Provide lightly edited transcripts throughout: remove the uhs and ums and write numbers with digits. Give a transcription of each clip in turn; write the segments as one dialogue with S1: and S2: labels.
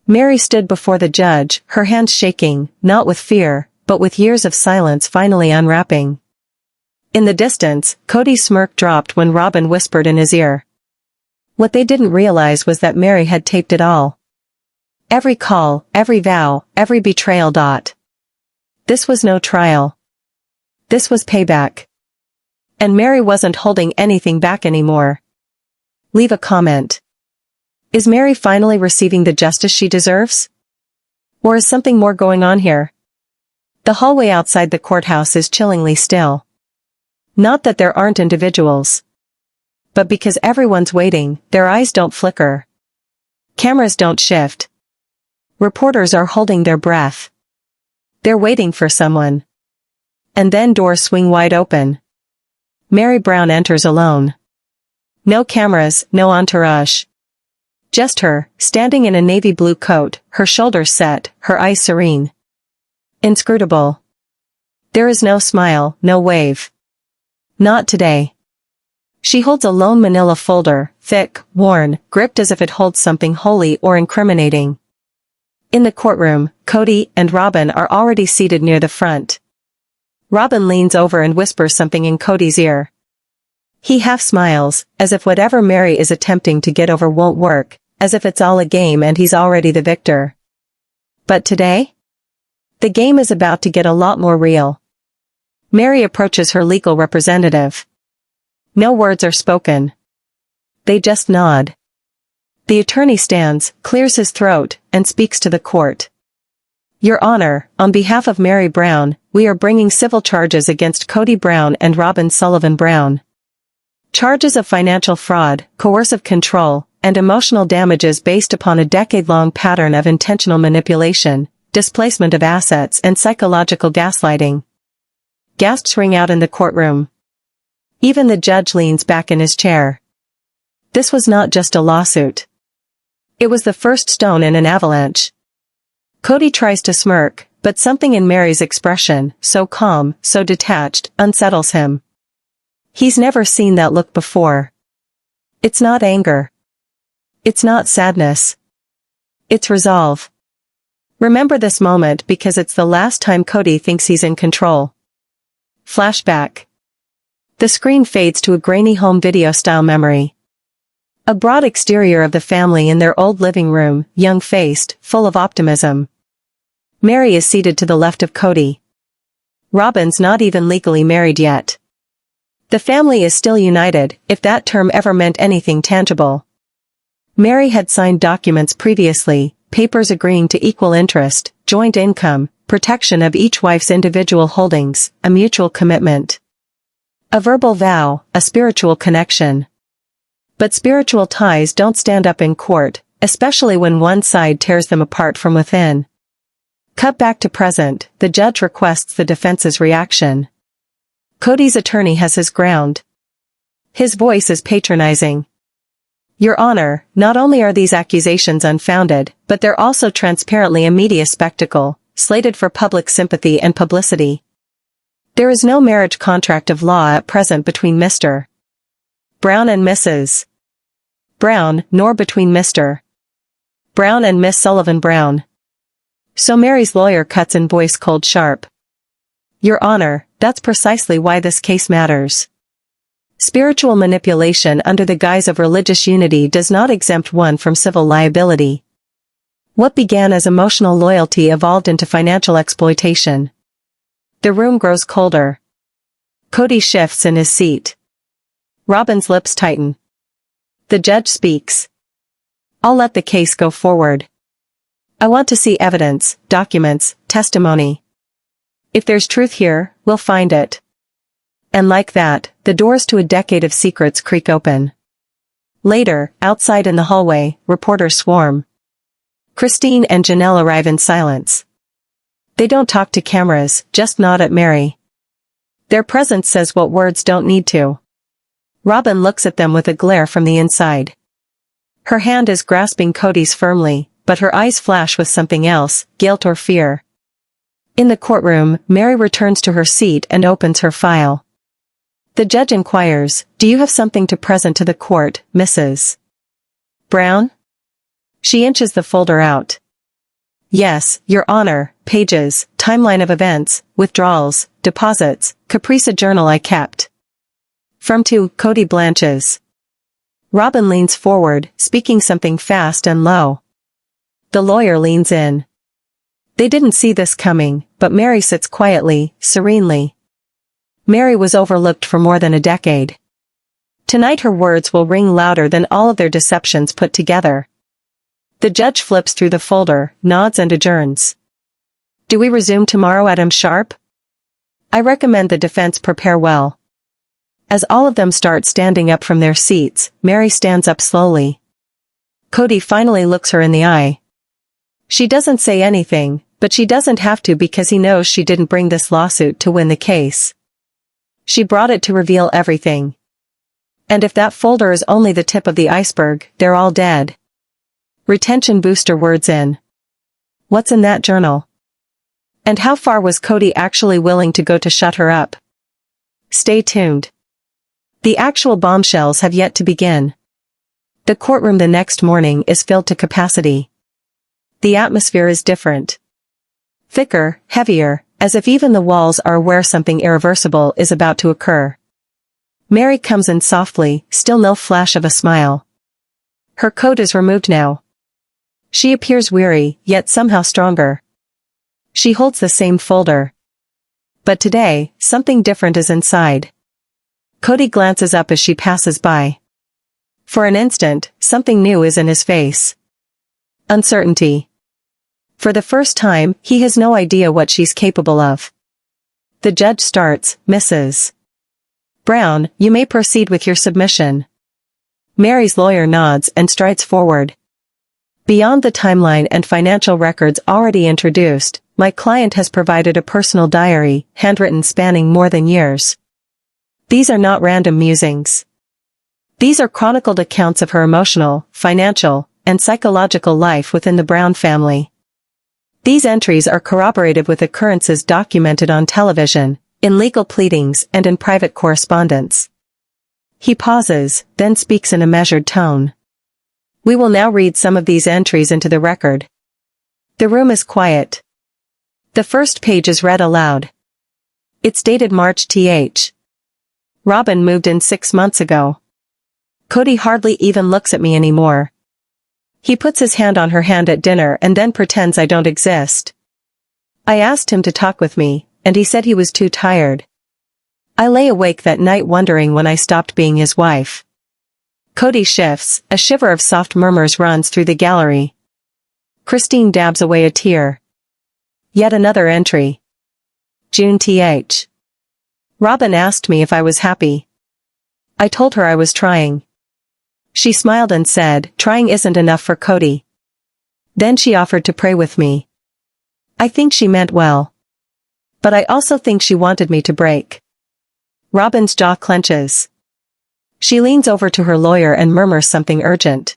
S1: Meri stood before the judge, her hands shaking, not with fear, but with years of silence finally unwrapping. In the distance, Kody's smirk dropped when Robyn whispered in his ear. What they didn't realize was that Meri had taped it all. Every call, every vow, every betrayal. This was no trial. This was payback. And Meri wasn't holding anything back anymore. Leave a comment. Is Meri finally receiving the justice she deserves? Or is something more going on here? The hallway outside the courthouse is chillingly still. Not that there aren't individuals. But because everyone's waiting, their eyes don't flicker. Cameras don't shift. Reporters are holding their breath. They're waiting for someone. And then doors swing wide open. Meri Brown enters alone. No cameras, no entourage. Just her, standing in a navy blue coat, her shoulders set, her eyes serene. Inscrutable. There is no smile, no wave. Not today. She holds a lone manila folder, thick, worn, gripped as if it holds something holy or incriminating. In the courtroom, Kody and Robyn are already seated near the front. Robyn leans over and whispers something in Kody's ear. He half smiles, as if whatever Meri is attempting to get over won't work, as if it's all a game and he's already the victor. But today? The game is about to get a lot more real. Meri approaches her legal representative. No words are spoken. They just nod. The attorney stands, clears his throat, and speaks to the court. Your Honor, on behalf of Meri Brown, we are bringing civil charges against Kody Brown and Robyn Sullivan Brown. Charges of financial fraud, coercive control, and emotional damages based upon a decade-long pattern of intentional manipulation, displacement of assets and psychological gaslighting. Gasps ring out in the courtroom. Even the judge leans back in his chair. This was not just a lawsuit. It was the first stone in an avalanche. Kody tries to smirk, but something in Meri's expression, so calm, so detached, unsettles him. He's never seen that look before. It's not anger. It's not sadness. It's resolve. Remember this moment because it's the last time Kody thinks he's in control. Flashback. The screen fades to a grainy home video-style memory. A broad exterior of the family in their old living room, young-faced, full of optimism. Meri is seated to the left of Kody. Robyn's not even legally married yet. The family is still united, if that term ever meant anything tangible. Meri had signed documents previously, papers agreeing to equal interest, joint income, protection of each wife's individual holdings, a mutual commitment. A verbal vow, a spiritual connection. But spiritual ties don't stand up in court, especially when one side tears them apart from within. Cut back to present, the judge requests the defense's reaction. Kody's attorney has his ground. His voice is patronizing. Your Honor, not only are these accusations unfounded, but they're also transparently a media spectacle, slated for public sympathy and publicity. There is no marriage contract of law at present between Mr. Brown and Mrs. Brown, nor between Mr. Brown and Miss Sullivan Brown. So Meri's lawyer cuts in, voice cold sharp. Your Honor, that's precisely why this case matters. Spiritual manipulation under the guise of religious unity does not exempt one from civil liability. What began as emotional loyalty evolved into financial exploitation. The room grows colder. Kody shifts in his seat. Robyn's lips tighten. The judge speaks. I'll let the case go forward. I want to see evidence, documents, testimony. If there's truth here, we'll find it. And like that, the doors to a decade of secrets creak open. Later, outside in the hallway, reporters swarm. Christine and Janelle arrive in silence. They don't talk to cameras, just nod at Meri. Their presence says what words don't need to. Robyn looks at them with a glare from the inside. Her hand is grasping Kody's firmly, but her eyes flash with something else, guilt or fear. In the courtroom, Meri returns to her seat and opens her file. The judge inquires, do you have something to present to the court, Mrs. Brown? She inches the folder out. Yes, Your Honor, pages, timeline of events, withdrawals, deposits, Caprice, a journal I kept. From to Kody Blanches. Robyn leans forward, speaking something fast and low. The lawyer leans in. They didn't see this coming, but Meri sits quietly, serenely. Meri was overlooked for more than a decade. Tonight her words will ring louder than all of their deceptions put together. The judge flips through the folder, nods and adjourns. Do we resume tomorrow at sharp? I recommend the defense prepare well. As all of them start standing up from their seats, Meri stands up slowly. Kody finally looks her in the eye. She doesn't say anything, but she doesn't have to because he knows she didn't bring this lawsuit to win the case. She brought it to reveal everything. And if that folder is only the tip of the iceberg, they're all dead. Retention booster words in. What's in that journal? And how far was Kody actually willing to go to shut her up? Stay tuned. The actual bombshells have yet to begin. The courtroom the next morning is filled to capacity. The atmosphere is different. Thicker, heavier, as if even the walls are aware something irreversible is about to occur. Meri comes in softly, still no flash of a smile. Her coat is removed now. She appears weary, yet somehow stronger. She holds the same folder. But today, something different is inside. Kody glances up as she passes by. For an instant, something new is in his face. Uncertainty. For the first time, he has no idea what she's capable of. The judge starts, Mrs. Brown, you may proceed with your submission. Meri's lawyer nods and strides forward. Beyond the timeline and financial records already introduced, my client has provided a personal diary, handwritten spanning more than years. These are not random musings. These are chronicled accounts of her emotional, financial, and psychological life within the Brown family. These entries are corroborated with occurrences documented on television, in legal pleadings and in private correspondence. He pauses, then speaks in a measured tone. We will now read some of these entries into the record. The room is quiet. The first page is read aloud. It's dated March th. Robyn moved in 6 months ago. Kody hardly even looks at me anymore. He puts his hand on her hand at dinner and then pretends I don't exist. I asked him to talk with me, and he said he was too tired. I lay awake that night wondering when I stopped being his wife. Kody shifts, a shiver of soft murmurs runs through the gallery. Christine dabs away a tear. Yet another entry. June th. Robyn asked me if I was happy. I told her I was trying. She smiled and said, trying isn't enough for Kody. Then she offered to pray with me. I think she meant well. But I also think she wanted me to break. Robyn's jaw clenches. She leans over to her lawyer and murmurs something urgent.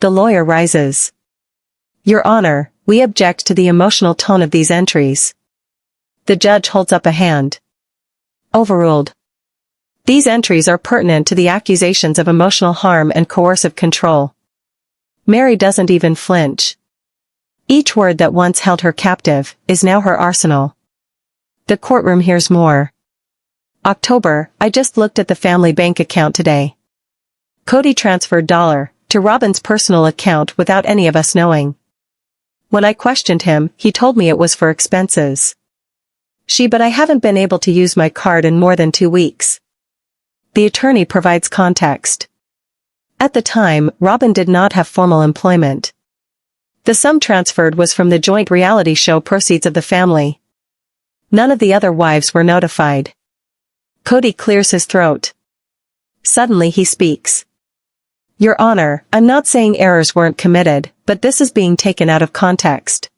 S1: The lawyer rises. Your Honor, we object to the emotional tone of these entries. The judge holds up a hand. Overruled. These entries are pertinent to the accusations of emotional harm and coercive control. Meri doesn't even flinch. Each word that once held her captive is now her arsenal. The courtroom hears more. October, I just looked at the family bank account today. Kody transferred $1 to Robyn's personal account without any of us knowing. When I questioned him, he told me it was for expenses. But I haven't been able to use my card in more than 2 weeks. The attorney provides context. At the time, Robyn did not have formal employment. The sum transferred was from the joint reality show proceeds of the family. None of the other wives were notified. Kody clears his throat. Suddenly he speaks. Your Honor, I'm not saying errors weren't committed, but this is being taken out of context.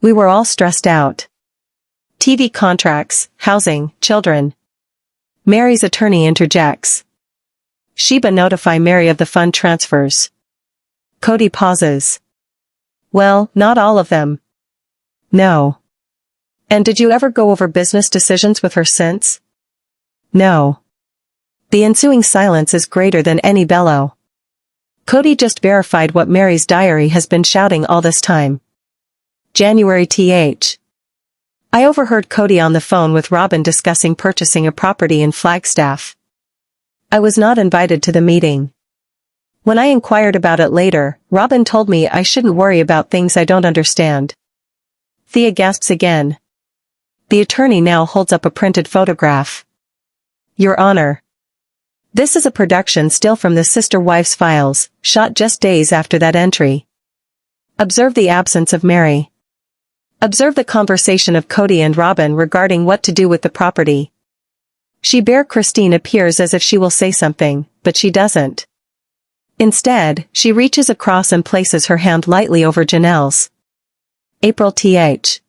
S1: We were all stressed out. TV contracts, housing, children. Meri's attorney interjects. Sheba notify Meri of the fund transfers. Kody pauses. Well, not all of them. No. And did you ever go over business decisions with her since? No. The ensuing silence is greater than any bellow. Kody just verified what Meri's diary has been shouting all this time. January th. I overheard Kody on the phone with Robyn discussing purchasing a property in Flagstaff. I was not invited to the meeting. When I inquired about it later, Robyn told me I shouldn't worry about things I don't understand. Thea gasps again. The attorney now holds up a printed photograph. Your Honor. This is a production still from the sister wife's files, shot just days after that entry. Observe the absence of Meri. Observe the conversation of Kody and Robyn regarding what to do with the property. Christine appears as if she will say something, but she doesn't. Instead, she reaches across and places her hand lightly over Janelle's. April th.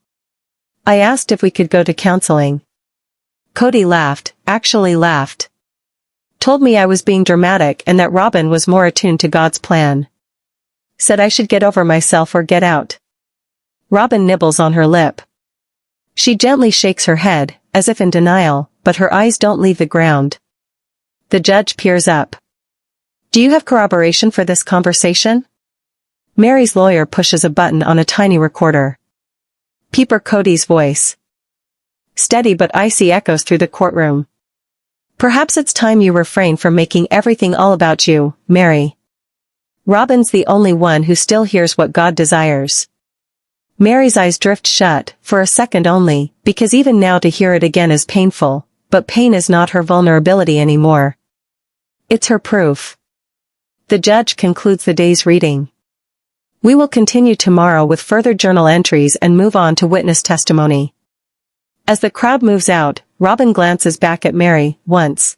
S1: I asked if we could go to counseling. Kody laughed, actually laughed. Told me I was being dramatic and that Robyn was more attuned to God's plan. Said I should get over myself or get out. Robyn nibbles on her lip. She gently shakes her head, as if in denial, but her eyes don't leave the ground. The judge peers up. Do you have corroboration for this conversation? Meri's lawyer pushes a button on a tiny recorder. Peeper Kody's voice. Steady but icy echoes through the courtroom. Perhaps it's time you refrain from making everything all about you, Meri. Robyn's the only one who still hears what God desires. Meri's eyes drift shut, for a second only, because even now to hear it again is painful, but pain is not her vulnerability anymore. It's her proof. The judge concludes the day's reading. We will continue tomorrow with further journal entries and move on to witness testimony. As the crowd moves out, Robyn glances back at Meri, once.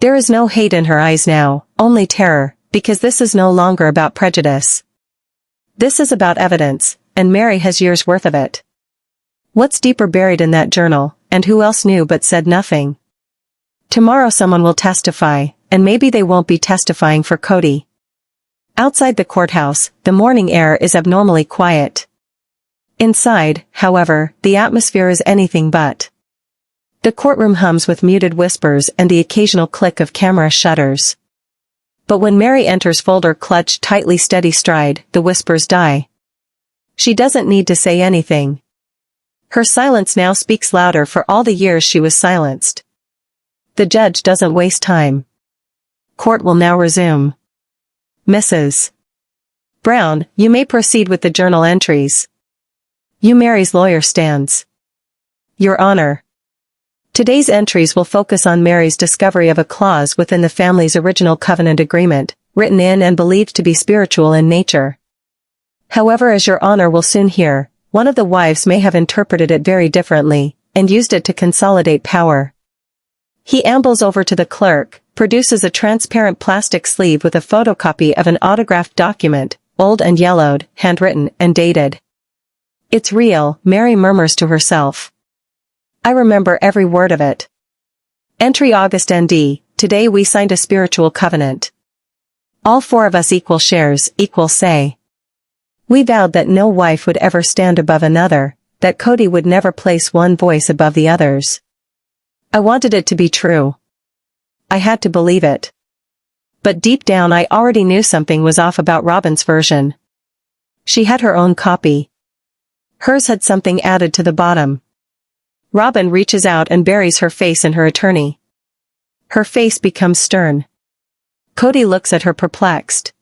S1: There is no hate in her eyes now, only terror, because this is no longer about prejudice. This is about evidence, and Meri has years' worth of it. What's deeper buried in that journal, and who else knew but said nothing? Tomorrow someone will testify, and maybe they won't be testifying for Kody. Outside the courthouse, the morning air is abnormally quiet. Inside, however, the atmosphere is anything but. The courtroom hums with muted whispers and the occasional click of camera shutters. But when Meri enters folder clutched tightly steady stride, the whispers die. She doesn't need to say anything. Her silence now speaks louder for all the years she was silenced. The judge doesn't waste time. Court will now resume. Mrs. Brown, you may proceed with the journal entries. Meri's lawyer stands. Your Honor. Today's entries will focus on Meri's discovery of a clause within the family's original covenant agreement, written in and believed to be spiritual in nature. However, as Your Honor will soon hear, one of the wives may have interpreted it very differently, and used it to consolidate power. He ambles over to the clerk, produces a transparent plastic sleeve with a photocopy of an autographed document, old and yellowed, handwritten, and dated. It's real, Meri murmurs to herself. I remember every word of it. Entry August ND, today we signed a spiritual covenant. All four of us equal shares, equal say. We vowed that no wife would ever stand above another, that Kody would never place one voice above the others. I wanted it to be true. I had to believe it. But deep down I already knew something was off about Robyn's version. She had her own copy. Hers had something added to the bottom. Robyn reaches out and buries her face in her attorney. Her face becomes stern. Kody looks at her perplexed.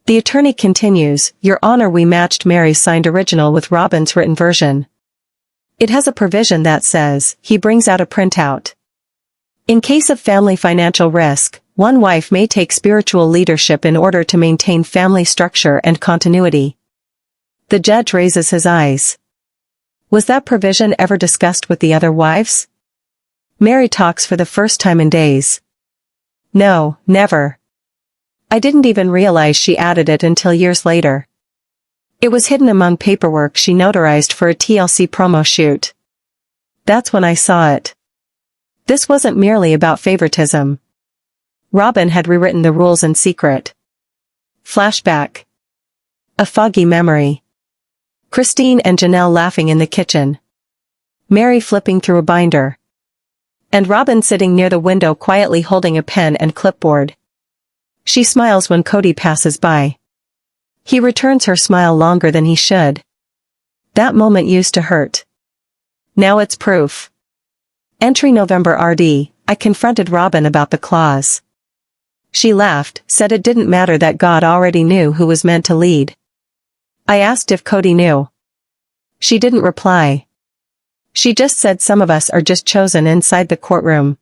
S1: The attorney continues, Your Honor, we matched Meri's signed original with Robyn's written version. It has a provision that says, he brings out a printout. In case of family financial risk, one wife may take spiritual leadership in order to maintain family structure and continuity. The judge raises his eyes. Was that provision ever discussed with the other wives? Meri talks for the first time in days. No, never. I didn't even realize she added it until years later. It was hidden among paperwork she notarized for a TLC promo shoot. That's when I saw it. This wasn't merely about favoritism. Robyn had rewritten the rules in secret. Flashback. A foggy memory. Christine and Janelle laughing in the kitchen. Meri flipping through a binder. And Robyn sitting near the window quietly holding a pen and clipboard. She smiles when Kody passes by. He returns her smile longer than he should. That moment used to hurt. Now it's proof. Entry November RD, I confronted Robyn about the clause. She laughed, said it didn't matter that God already knew who was meant to lead. I asked if Kody knew. She didn't reply. She just said some of us are just chosen inside the courtroom.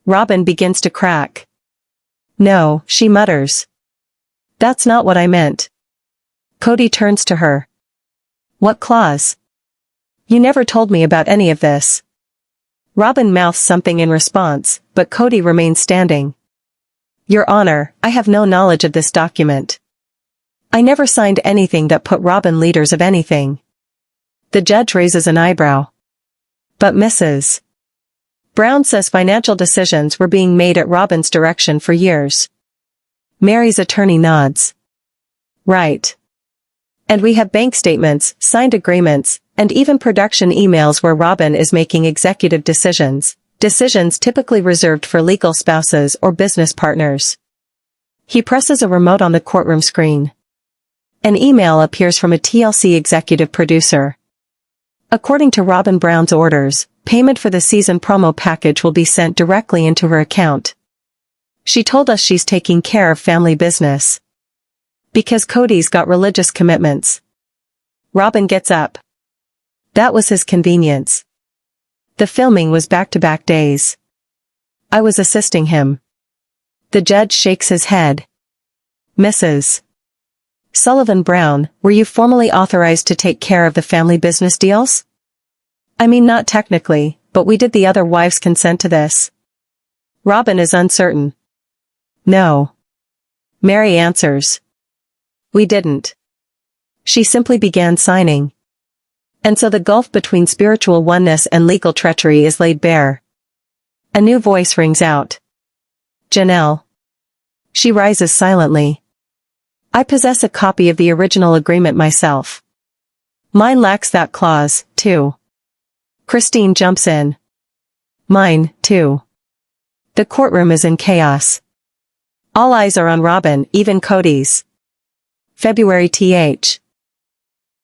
S1: Robyn begins to crack. No, she mutters. That's not what I meant. Kody turns to her. What clause? You never told me about any of this. Robyn mouths something in response, but Kody remains standing. Your Honor, I have no knowledge of this document. I never signed anything that put Robyn leaders of anything. The judge raises an eyebrow. But Mrs. Brown says financial decisions were being made at Robyn's direction for years. Meri's attorney nods. Right. And we have bank statements, signed agreements, and even production emails where Robyn is making executive decisions typically reserved for legal spouses or business partners. He presses a remote on the courtroom screen. An email appears from a TLC executive producer. According to Robyn Brown's orders, payment for the season promo package will be sent directly into her account. She told us she's taking care of family business. Because Kody's got religious commitments. Robyn gets up. That was his convenience. The filming was back-to-back days. I was assisting him. The judge shakes his head. Mrs. Sullivan Brown, were you formally authorized to take care of the family business deals? I mean, not technically, but we did. The other wives consent to this? Robyn is uncertain. No. Meri answers. We didn't. She simply began signing. And so the gulf between spiritual oneness and legal treachery is laid bare. A new voice rings out. Janelle. She rises silently. I possess a copy of the original agreement myself. Mine lacks that clause, too. Christine jumps in. Mine, too. The courtroom is in chaos. All eyes are on Robyn, even Kody's. February th.